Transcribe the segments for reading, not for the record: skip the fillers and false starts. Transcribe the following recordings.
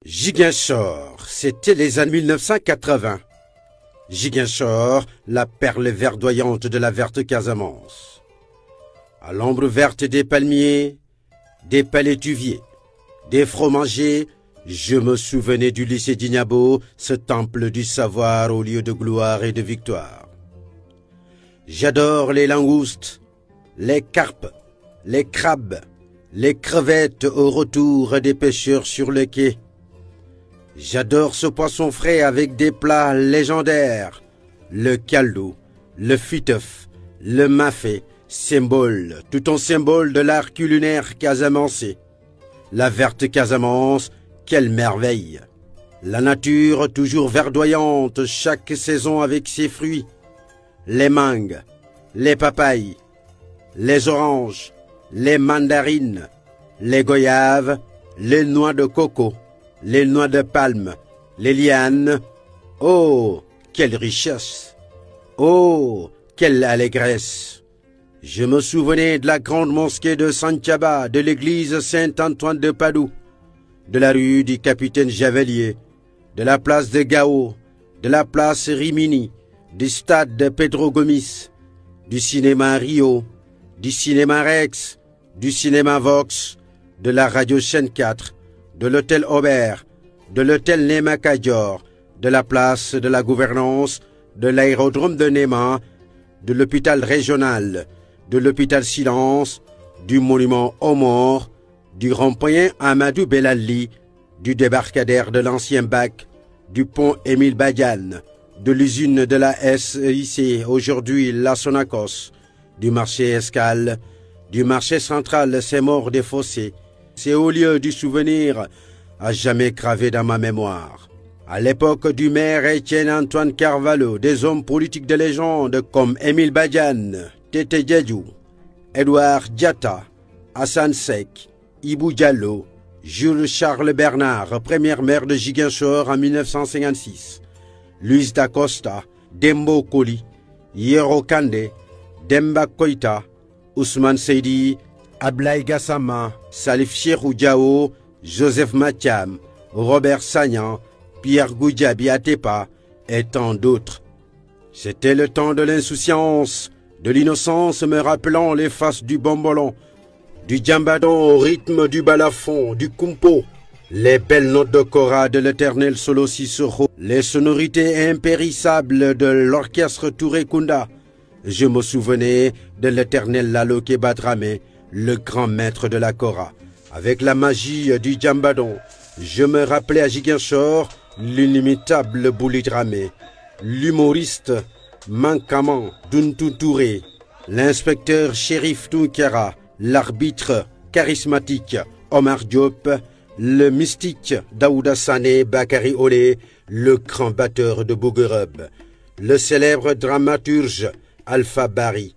Ziguinchor, c'était les années 1980. Ziguinchor, la perle verdoyante de la verte Casamance. À l'ombre verte des palmiers, des palétuviers, des fromagers, je me souvenais du lycée d'Ignabo, ce temple du savoir au lieu de gloire et de victoire. J'adore les langoustes, les carpes, les crabes, les crevettes au retour des pêcheurs sur le quai. J'adore ce poisson frais avec des plats légendaires, le caldo, le fiteuf, le mafé, symbole, tout un symbole de l'art culinaire casamancé. La verte Casamance, quelle merveille! La nature toujours verdoyante chaque saison avec ses fruits, les mangues, les papayes, les oranges, les mandarines, les goyaves, les noix de coco, les noix de palme, les lianes. Oh, quelle richesse! Oh, quelle allégresse! Je me souvenais de la grande mosquée de Santhiaba, de l'église Saint-Antoine de Padoue, de la rue du Capitaine Javelier, de la place de Gao, de la place Rimini, du stade de Pedro Gomis, du cinéma Rio, du cinéma Rex, du cinéma Vox, de la radio Chaîne 4, de l'hôtel Aubert, de l'hôtel Néma Kadior, de la place de la gouvernance, de l'aérodrome de Néma, de l'hôpital régional, de l'hôpital Silence, du monument aux morts, du rond-point Amadou Belali, du débarcadère de l'ancien bac, du pont Émile Badiane, de l'usine de la SIC, aujourd'hui la Sonacos, du marché Escale, du marché central Saint-Maur-des-Fossés. C'est au lieu du souvenir à jamais gravé dans ma mémoire. À l'époque du maire Étienne-Antoine Carvalho, des hommes politiques de légende comme Émile Badiane, Tété Diédhiou, Edouard Diatta, Hassan Seck, Ibou Diallo, Jules Charles Bernard, premier maire de Ziguinchor en 1956, Luis Dacosta, Dembo Koli, Yero Kandé, Demba Koïta, Ousmane Seydi, Ablaye Gassama, Salif Cheikhou Diao, Joseph Mathiam, Robert Sagnan, Pierre Goudiaby Atepa et tant d'autres. C'était le temps de l'insouciance, de l'innocence me rappelant les faces du bombolon, du djambadon au rythme du balafon, du kumpo, les belles notes de Cora de l'éternel Solo Cicero, les sonorités impérissables de l'orchestre Touré Kunda. Je me souvenais de l'éternel Laloké Badramé, le grand maître de la Cora. Avec la magie du djambadon, je me rappelais à Ziguinchor l'inimitable Bouli Dramé, l'humoriste Mankaman Duntou Touré, l'inspecteur shérif Tunkara, l'arbitre charismatique Omar Diop, le mystique Daouda Sané Bakary Olé, le grand batteur de Bouguereb, le célèbre dramaturge Alpha Bari.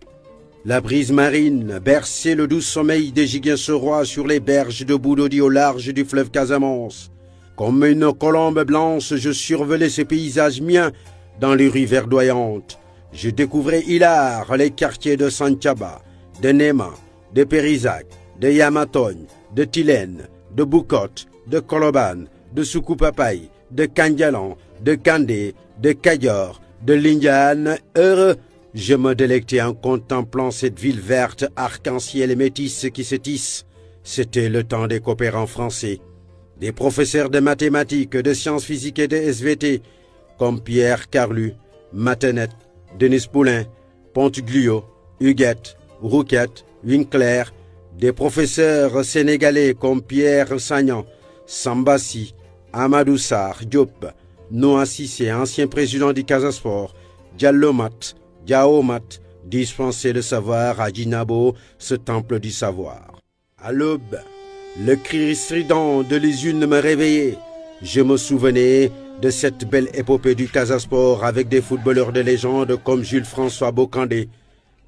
La brise marine berçait le doux sommeil des Ziguinchorois sur les berges de Boudodi au large du fleuve Casamance. Comme une colombe blanche, je survolais ces paysages miens dans les rues verdoyantes. Je découvrais hilar les quartiers de Santhiaba, de Néma, de Périzac, de Yamatogne, de Tilène, de Boucotte, de Koloban, de Soukoupapaye, de Kandialan, de Kandé, de Kadior, de Lindiane. Heureux, je me délectais en contemplant cette ville verte, arc-en-ciel et métisse qui se tisse. C'était le temps des coopérants français, des professeurs de mathématiques, de sciences physiques et de SVT, comme Pierre Carlu, Matenet, Denis Poulain, Ponteglio, Huguette, Rouquette, Winkler, des professeurs sénégalais comme Pierre Sagnan, Sambassi, Amadou Sarr, Diop, Noah Cissé, ancien président du Casasport, Diallo Mat, Diao Mat, dispenser le savoir à Djinabo, ce temple du savoir. À l'aube, le cri strident de l'usine me réveillait. Je me souvenais de cette belle épopée du Casasport avec des footballeurs de légende comme Jules-François Bocandé,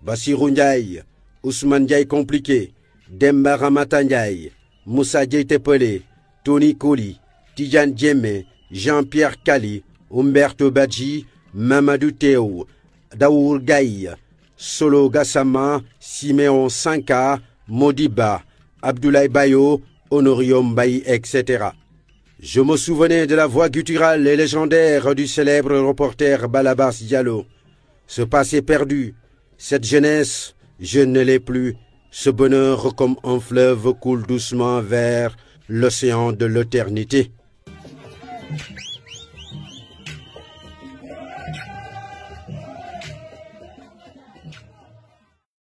Bassirou Ndiaye, Ousmane Ndiaye Compliqué, Demba Ramata Ndiaye, Moussa Diété Pelé, Tony Koli, Tidjane Djemé, Jean-Pierre Kali, Umberto Badji, Mamadou Théo, Daour Gaï, Solo Gassama, Siméon Sanka, Modiba, Abdoulaye Bayo, Honorio Mbaye, etc. Je me souvenais de la voix gutturale et légendaire du célèbre reporter Balabas Diallo. Ce passé perdu, cette jeunesse, je ne l'ai plus. Ce bonheur comme un fleuve coule doucement vers l'océan de l'éternité.